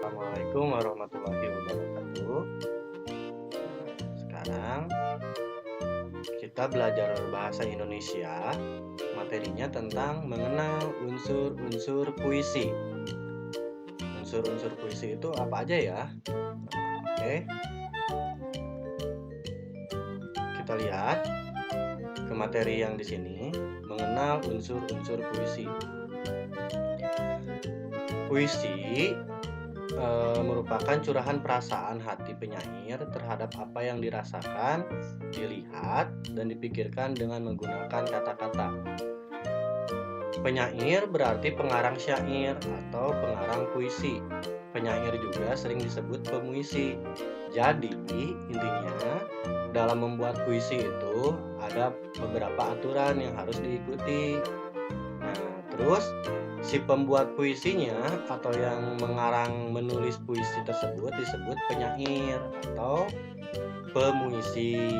Assalamualaikum warahmatullahi wabarakatuh. Sekarang kita belajar bahasa Indonesia. Materinya tentang mengenal unsur-unsur puisi. Unsur-unsur puisi itu apa aja ya? Oke, kita lihat ke materi yang di sini, mengenal unsur-unsur puisi. Puisi merupakan curahan perasaan hati penyair terhadap apa yang dirasakan, dilihat, dan dipikirkan dengan menggunakan kata-kata. Penyair berarti pengarang syair atau pengarang puisi. Penyair juga sering disebut pemuisi. Jadi, intinya dalam membuat puisi itu ada beberapa aturan yang harus diikuti. Nah, terus si pembuat puisinya atau yang mengarang menulis puisi tersebut disebut penyair atau pemuisi.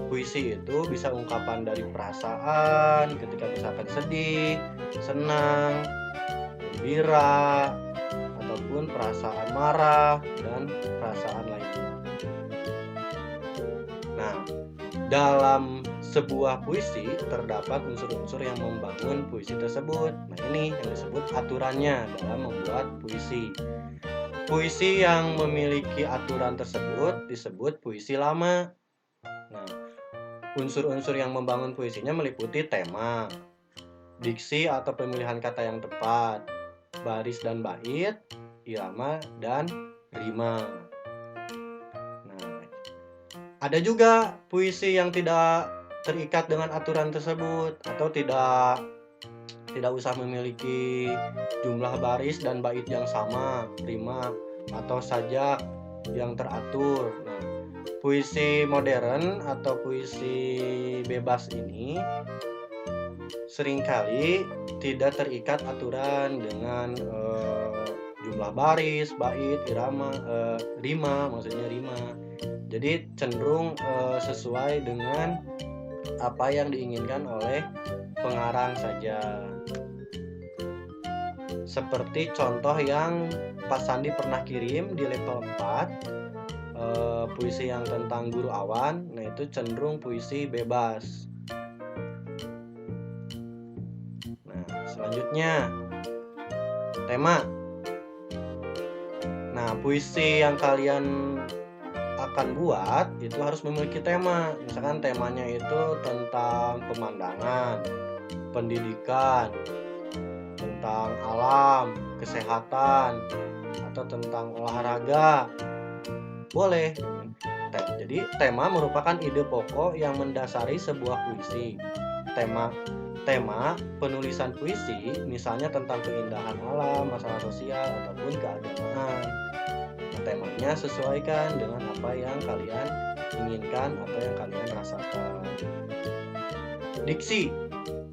Puisi itu bisa ungkapan dari perasaan ketika misalkan sedih, senang, gembira, ataupun perasaan marah dan perasaan lainnya. Nah, dalam sebuah puisi terdapat unsur-unsur yang membangun puisi tersebut. Nah, ini yang disebut aturannya dalam membuat puisi. Puisi yang memiliki aturan tersebut disebut puisi lama. Nah, unsur-unsur yang membangun puisinya meliputi tema, diksi atau pemilihan kata yang tepat, baris dan bait, irama dan rima. Nah, ada juga puisi yang tidak terikat dengan aturan tersebut atau tidak usah memiliki jumlah baris dan bait yang sama, rima atau sajak yang teratur. Nah, puisi modern atau puisi bebas ini seringkali tidak terikat aturan dengan jumlah baris, bait, irama, rima, maksudnya rima. Jadi cenderung sesuai dengan apa yang diinginkan oleh pengarang saja. Seperti contoh yang Pak Sandi pernah kirim di level 4, puisi yang tentang guru awan. Nah, itu cenderung puisi bebas. Nah, selanjutnya tema. Nah, puisi yang kalian akan buat itu harus memiliki tema. Misalkan temanya itu tentang pemandangan, pendidikan, tentang alam, kesehatan, atau tentang olahraga. Boleh. Jadi tema merupakan ide pokok yang mendasari sebuah puisi. Tema penulisan puisi misalnya tentang keindahan alam, masalah sosial, ataupun keagamaan. Nah, temanya sesuaikan dengan apa yang kalian inginkan atau yang kalian rasakan. Diksi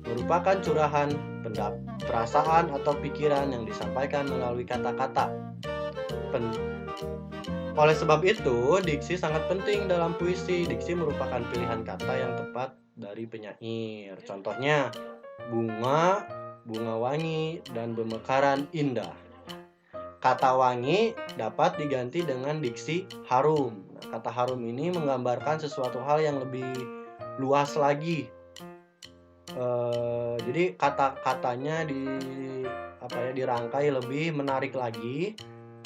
merupakan curahan perasaan atau pikiran yang disampaikan melalui kata-kata. Oleh sebab itu, diksi sangat penting dalam puisi. Diksi merupakan pilihan kata yang tepat dari penyair. Contohnya, bunga, bunga wangi, dan bemekaran indah. Kata wangi dapat diganti dengan diksi harum. Nah, kata harum ini menggambarkan sesuatu hal yang lebih luas lagi. Jadi kata-katanya dirangkai lebih menarik lagi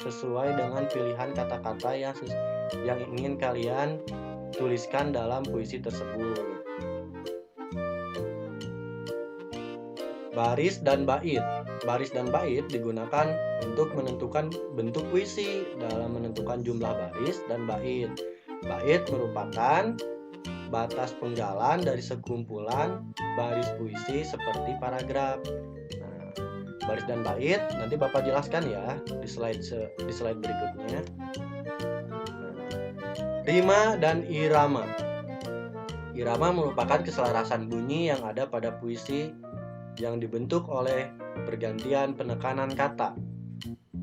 sesuai dengan pilihan kata-kata yang ingin kalian tuliskan dalam puisi tersebut. Baris dan bait. Baris dan bait digunakan untuk menentukan bentuk puisi dalam menentukan jumlah baris dan bait. Bait merupakan batas penggalan dari sekumpulan baris puisi seperti paragraf. Nah, baris dan bait nanti Bapak jelaskan ya di slide berikutnya. Nah, rima dan irama. Irama merupakan keselarasan bunyi yang ada pada puisi yang dibentuk oleh pergantian penekanan kata.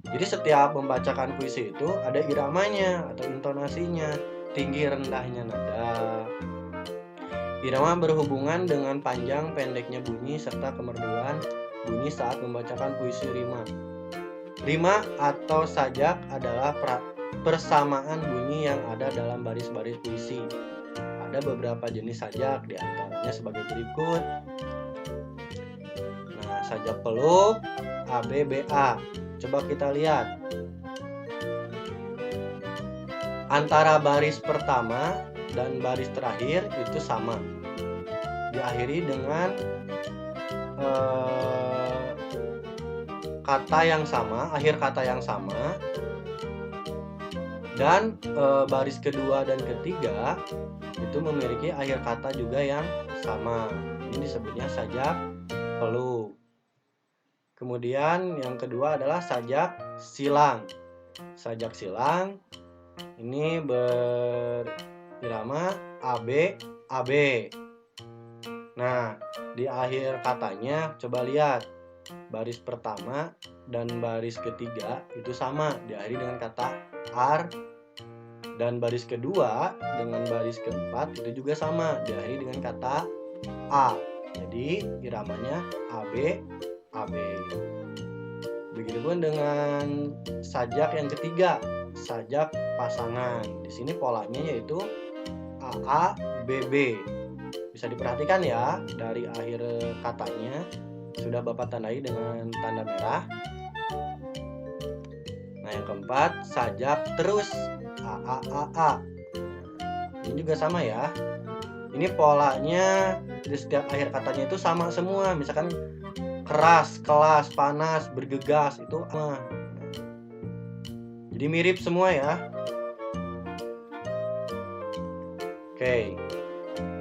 Jadi setiap membacakan puisi itu ada iramanya atau intonasinya, tinggi rendahnya nada. Irama berhubungan dengan panjang pendeknya bunyi serta kemerduan bunyi saat membacakan puisi rima. Rima atau sajak adalah persamaan bunyi yang ada dalam baris-baris puisi. Ada beberapa jenis sajak, diantaranya sebagai berikut. Nah, sajak peluk ABBA. Coba kita lihat. Antara baris pertama dan baris terakhir itu sama. Diakhiri dengan kata yang sama, akhir kata yang sama. Dan baris kedua dan ketiga itu memiliki akhir kata juga yang sama. Ini disebutnya sajak peluk. Kemudian yang kedua adalah sajak silang. Sajak silang ini berirama AB AB. Nah, di akhir katanya coba lihat, baris pertama dan baris ketiga itu sama, diakhiri dengan kata ar, dan baris kedua dengan baris keempat itu juga sama, diakhiri dengan kata a. Jadi iramanya AB AB. Begitupun dengan sajak yang ketiga, sajak pasangan. Di sini polanya yaitu AA BB. Bisa diperhatikan ya, dari akhir katanya sudah Bapak tandai dengan tanda merah. Nah, yang keempat, sajak terus AAAA. Ini juga sama ya. Ini polanya di setiap akhir katanya itu sama semua. Misalkan keras, kelas, panas, bergegas itu sama. Jadi mirip semua ya. Oke.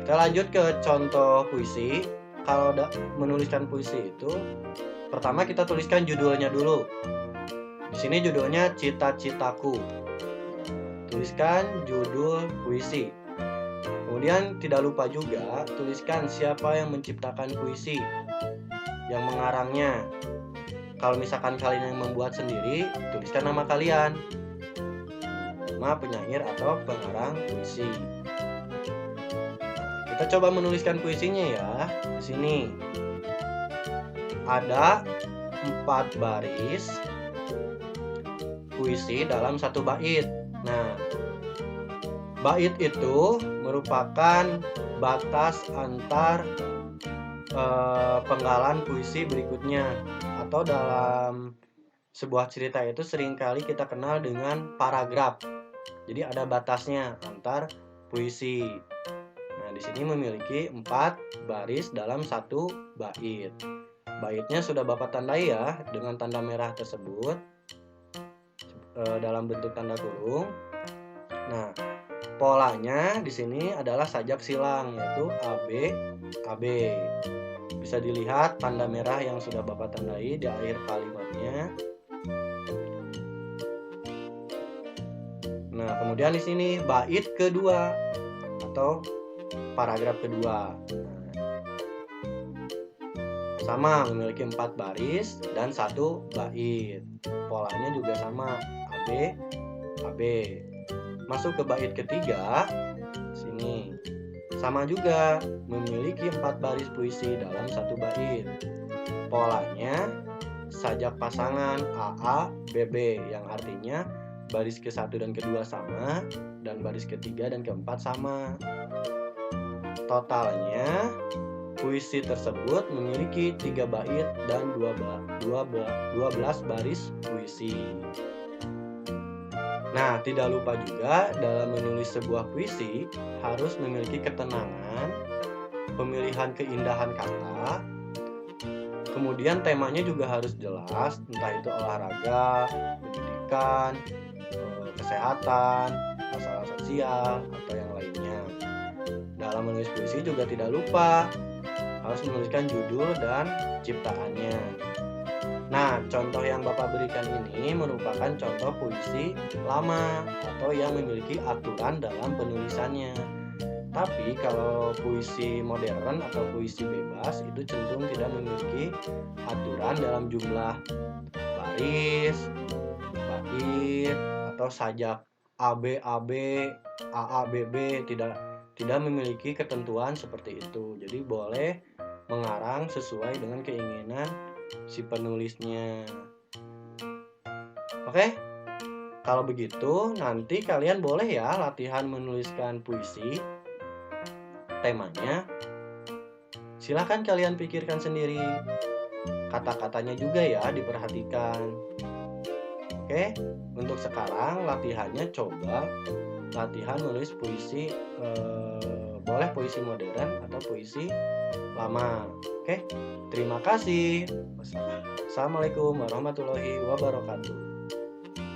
Kita lanjut ke contoh puisi. Kalau menuliskan puisi itu, pertama kita tuliskan judulnya dulu. Di sini judulnya Cita-citaku. Tuliskan judul puisi. Kemudian tidak lupa juga tuliskan siapa yang menciptakan puisi, yang mengarangnya. Kalau misalkan kalian yang membuat sendiri, tuliskan nama kalian, nama penyair atau pengarang puisi. Kita coba menuliskan puisinya ya. Di sini ada 4 baris puisi dalam satu bait. Nah, bait itu merupakan batas antar penggalan puisi berikutnya, atau dalam sebuah cerita itu seringkali kita kenal dengan paragraf. Jadi ada batasnya antar puisi. Nah, di sini memiliki 4 baris dalam satu bait. Baitnya sudah Bapak tandai ya dengan tanda merah tersebut dalam bentuk tanda kurung. Nah, polanya di sini adalah sajak silang, yaitu AB AB. Bisa dilihat tanda merah yang sudah Bapak tandai di akhir kalimatnya. Nah, kemudian di sini bait kedua atau paragraf kedua. Sama, memiliki 4 baris dan 1 bait. Polanya juga sama, AB AB. Masuk ke bait ketiga, sini sama juga, memiliki 4 baris puisi dalam 1 bait. Polanya sajak pasangan AA BB, yang artinya baris ke-1 dan ke-2 sama, dan baris ke-3 dan ke-4 sama. Totalnya puisi tersebut memiliki 3 bait dan 12 baris puisi. Nah, tidak lupa juga dalam menulis sebuah puisi harus memiliki ketenangan, pemilihan keindahan kata, kemudian temanya juga harus jelas, entah itu olahraga, pendidikan, kesehatan, masalah sosial, atau yang lainnya. Dalam menulis puisi juga tidak lupa harus menuliskan judul dan ciptaannya. Nah, contoh yang Bapak berikan ini merupakan contoh puisi lama atau yang memiliki aturan dalam penulisannya. Tapi kalau puisi modern atau puisi bebas itu cenderung tidak memiliki aturan dalam jumlah baris, bait, atau sajak AB AB, AA BB, tidak memiliki ketentuan seperti itu. Jadi boleh mengarang sesuai dengan keinginan si penulisnya. Oke? Kalau begitu, nanti kalian boleh ya latihan menuliskan puisi. Temanya, silahkan kalian pikirkan sendiri. Kata-katanya juga ya diperhatikan. Oke, untuk sekarang latihannya coba latihan menulis puisi, boleh puisi modern atau puisi lama. Oke, terima kasih. Wassalamualaikum warahmatullahi wabarakatuh.